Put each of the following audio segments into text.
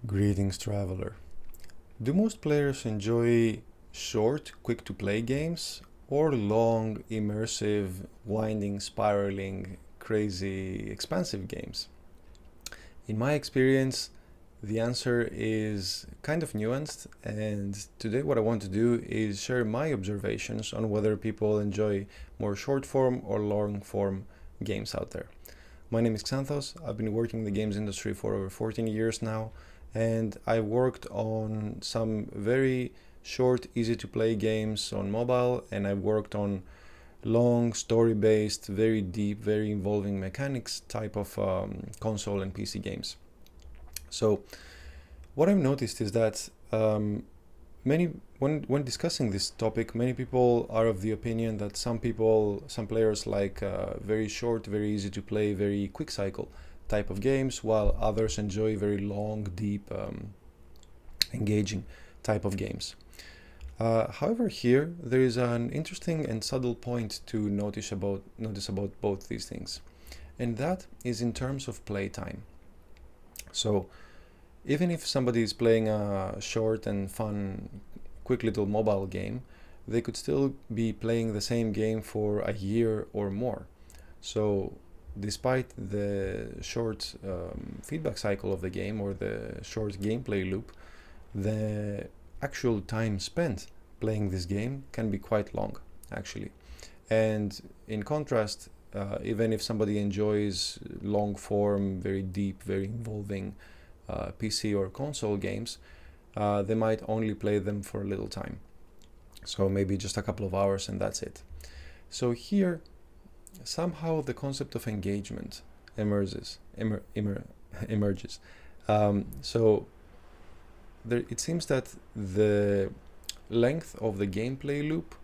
Greetings, traveler. Do most players enjoy short, quick to play games or long, immersive, winding, spiraling, crazy, expansive games? In my experience, the answer is kind of nuanced, and today what I want to do is share my observations on whether people enjoy more short form or long form games out there. My name is Xanthos. I've been working in the games industry for over 14 years now, and I worked on some very short, easy to play games on mobile, and I worked on long, story based, very deep, very involving mechanics type of console and PC games. So, what I've noticed is that many when discussing this topic, many people are of the opinion that some players like very short, very easy to play, very quick cycle type of games, while others enjoy very long, deep, engaging type of games. However, here there is an interesting and subtle point to notice about both these things, and that is in terms of playtime. So, even if somebody is playing a short and fun, quick little mobile game, they could still be playing the same game for a year or more. So, despite the short feedback cycle of the game or the short gameplay loop, the actual time spent playing this game can be quite long, actually. And in contrast, even if somebody enjoys long form, very deep, very involving PC or console games, they might only play them for a little time. So maybe just a couple of hours and that's it. So here, somehow the concept of engagement emerges. So it seems that the length of the gameplay loop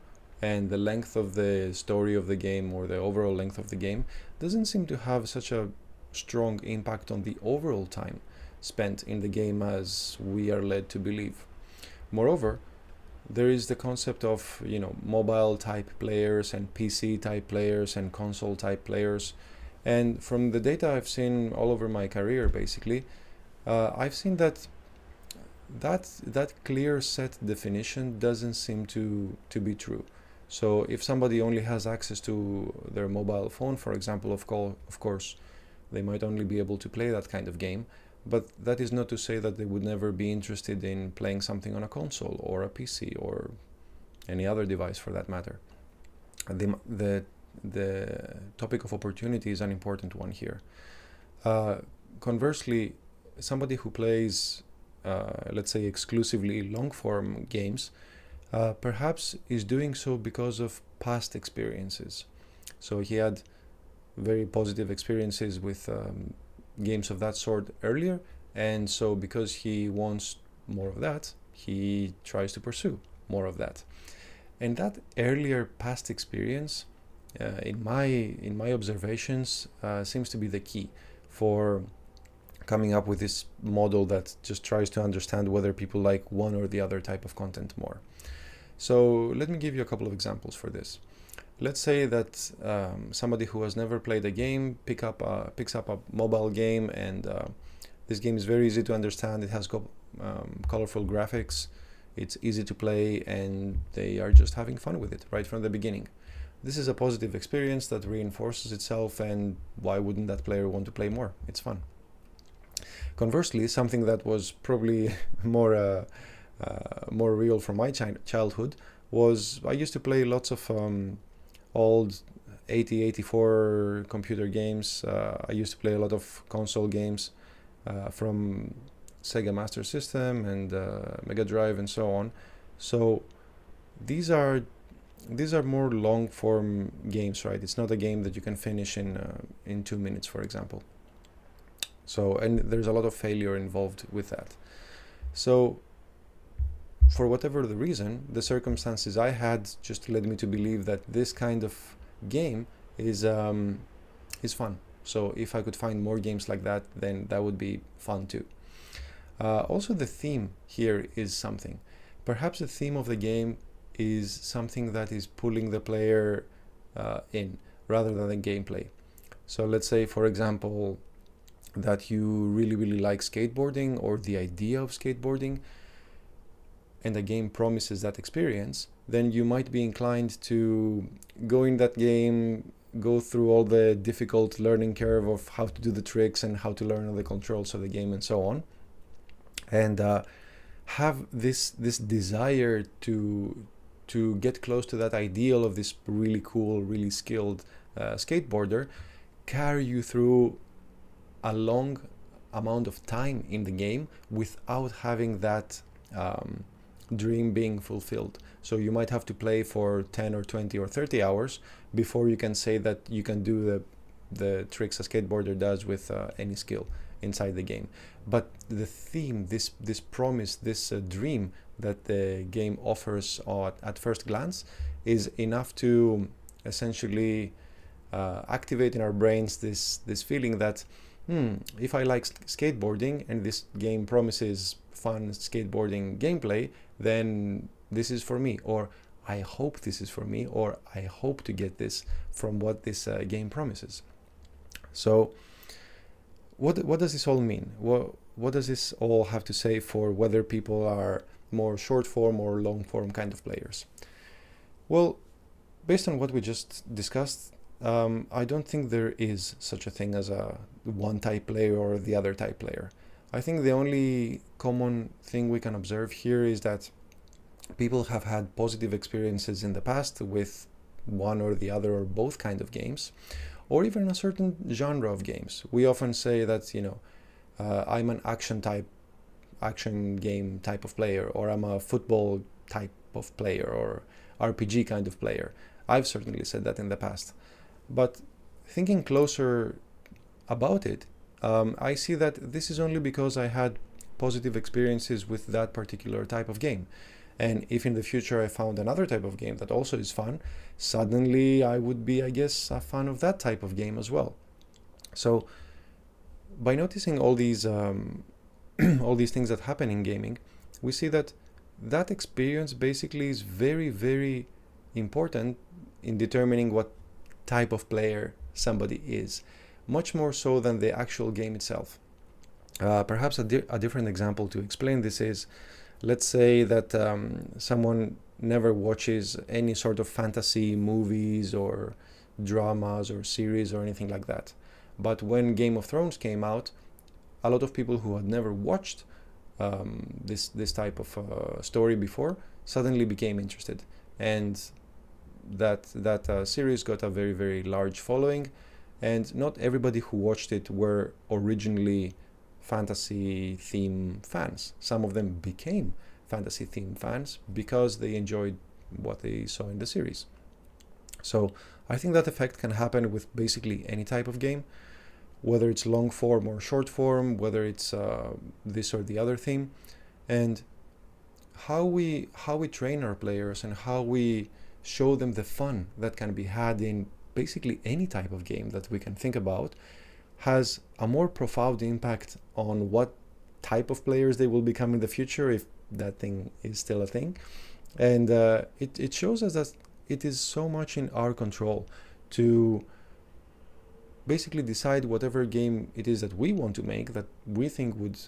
and the length of the story of the game, or the overall length of the game, doesn't seem to have such a strong impact on the overall time spent in the game as we are led to believe. Moreover, there is the concept of mobile type players and PC type players and console type players, and from the data I've seen all over my career, basically, I've seen that clear set definition doesn't seem to be true. So if somebody only has access to their mobile phone, for example, of course, they might only be able to play that kind of game. But that is not to say that they would never be interested in playing something on a console or a PC or any other device for that matter. The topic of opportunity is an important one here. Conversely, somebody who plays, let's say, exclusively long-form games, perhaps is doing so because of past experiences. So he had very positive experiences with games of that sort earlier, and so because he wants more of that, he tries to pursue more of that. And that earlier past experience, in my observations, seems to be the key for coming up with this model that just tries to understand whether people like one or the other type of content more. So let me give you a couple of examples for this. Let's say that somebody who has never played a game picks up a mobile game, and this game is very easy to understand. It has colorful graphics, it's easy to play, and they are just having fun with it right from the beginning. This is a positive experience that reinforces itself, and why wouldn't that player want to play more? It's fun. Conversely, something that was probably more real from my childhood was I used to play lots of old 8084 computer games. I used to play a lot of console games from Sega Master System and Mega Drive and so on. So these are more long form games, right? It's not a game that you can finish in 2 minutes, for example. So, and there's a lot of failure involved with that. So for whatever the reason, the circumstances I had just led me to believe that this kind of game is fun. So if I could find more games like that, then that would be fun too. Also, the theme here is something. Perhaps the theme of the game is something that is pulling the player in rather than the gameplay. So let's say, for example, that you really like skateboarding or the idea of skateboarding, and the game promises that experience, then you might be inclined to go in that game, go through all the difficult learning curve of how to do the tricks and how to learn all the controls of the game and so on, and have this desire to get close to that ideal of this really cool, really skilled skateboarder carry you through a long amount of time in the game without having that dream being fulfilled. So you might have to play for 10 or 20 or 30 hours before you can say that you can do the tricks a skateboarder does with any skill inside the game. But the theme, this promise, this dream that the game offers at first glance is enough to essentially activate in our brains this feeling that if I like skateboarding and this game promises fun skateboarding gameplay, then this is for me, or I hope this is for me, or I hope to get this from what this game promises. So what does this all mean? What does this all have to say for whether people are more short form or long form kind of players? Well, based on what we just discussed, I don't think there is such a thing as a one type player or the other type player. I think the only common thing we can observe here is that people have had positive experiences in the past with one or the other or both kind of games, or even a certain genre of games. We often say that, I'm an action game type of player, or I'm a football type of player, or RPG kind of player. I've certainly said that in the past. But thinking closer about it, I see that this is only because I had positive experiences with that particular type of game. And if in the future I found another type of game that also is fun, suddenly I would be, I guess, a fan of that type of game as well. So by noticing all these all these things that happen in gaming, we see that that experience basically is very, very important in determining what type of player somebody is, much more so than the actual game itself. Perhaps a different example to explain this is, let's say that someone never watches any sort of fantasy movies or dramas or series or anything like that. But when Game of Thrones came out, a lot of people who had never watched this type of story before suddenly became interested, and that series got a very, very large following. And not everybody who watched it were originally fantasy theme fans. Some of them became fantasy theme fans because they enjoyed what they saw in the series. So I think that effect can happen with basically any type of game, whether it's long form or short form, whether it's this or the other theme. And how we train our players and how we show them the fun that can be had in basically any type of game that we can think about has a more profound impact on what type of players they will become in the future, if that thing is still a thing. And it shows us that it is so much in our control to basically decide whatever game it is that we want to make, that we think would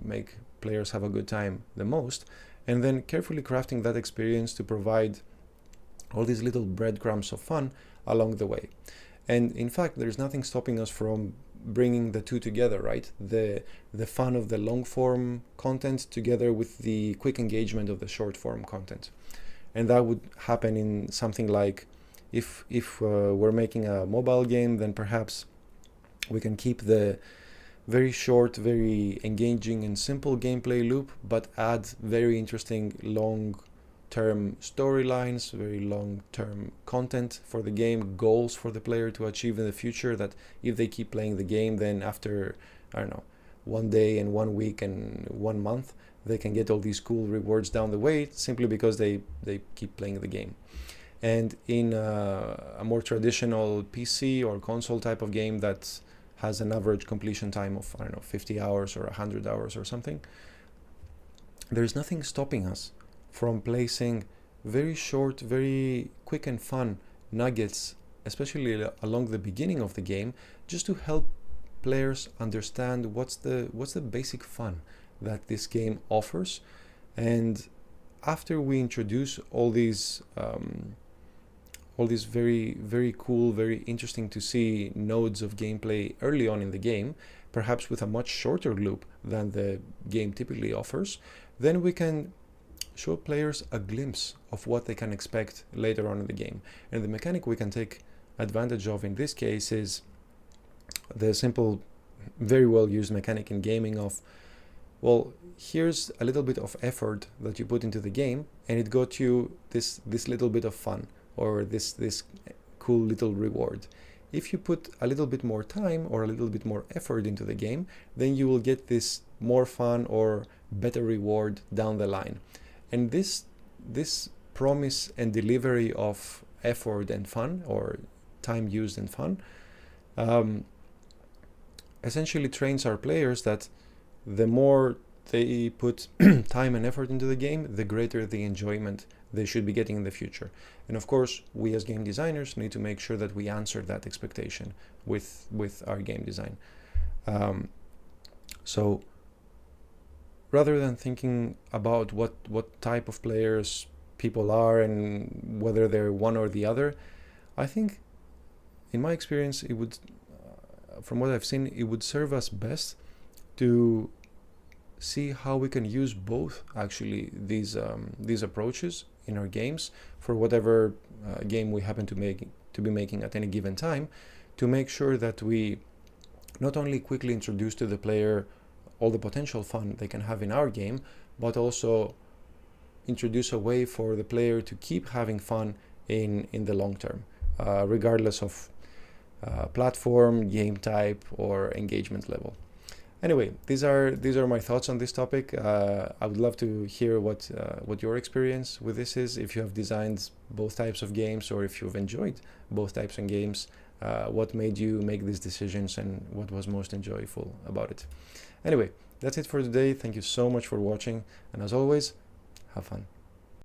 make players have a good time the most, and then carefully crafting that experience to provide all these little breadcrumbs of fun along the way. And in fact, there's nothing stopping us from bringing the two together, right? The fun of the long form content together with the quick engagement of the short form content. And that would happen in something like, if we're making a mobile game, then perhaps we can keep the very short, very engaging and simple gameplay loop, but add very interesting long-term storylines, very long-term content for the game, goals for the player to achieve in the future, that if they keep playing the game, then after, I don't know, 1 day and 1 week and 1 month, they can get all these cool rewards down the way simply because they keep playing the game. And in a more traditional PC or console type of game that has an average completion time of, 50 hours or 100 hours or something, there's nothing stopping us from placing very short, very quick and fun nuggets, especially along the beginning of the game, just to help players understand what's the basic fun that this game offers. And after we introduce all these very, very cool, very interesting to see nodes of gameplay early on in the game, perhaps with a much shorter loop than the game typically offers, then we can show players a glimpse of what they can expect later on in the game. And the mechanic we can take advantage of in this case is the simple, very well used mechanic in gaming of, well, here's a little bit of effort that you put into the game, and it got you this little bit of fun, or this cool little reward. If you put a little bit more time or a little bit more effort into the game, then you will get this more fun or better reward down the line. And this promise and delivery of effort and fun, or time used and fun, essentially trains our players that the more they put time and effort into the game, the greater the enjoyment they should be getting in the future. And of course, we as game designers need to make sure that we answer that expectation with our game design. So rather than thinking about what type of players people are and whether they're one or the other, I think, in my experience, it would, from what I've seen, it would serve us best to see how we can use both actually these approaches in our games for whatever game we happen to be making at any given time, to make sure that we not only quickly introduce to the player all the potential fun they can have in our game, but also introduce a way for the player to keep having fun in the long term, regardless of platform, game type, or engagement level. Anyway, these are my thoughts on this topic. I would love to hear what your experience with this is. If you have designed both types of games, or if you've enjoyed both types of games, what made you make these decisions and what was most enjoyable about it. Anyway, that's it for today. Thank you so much for watching, and as always, have fun.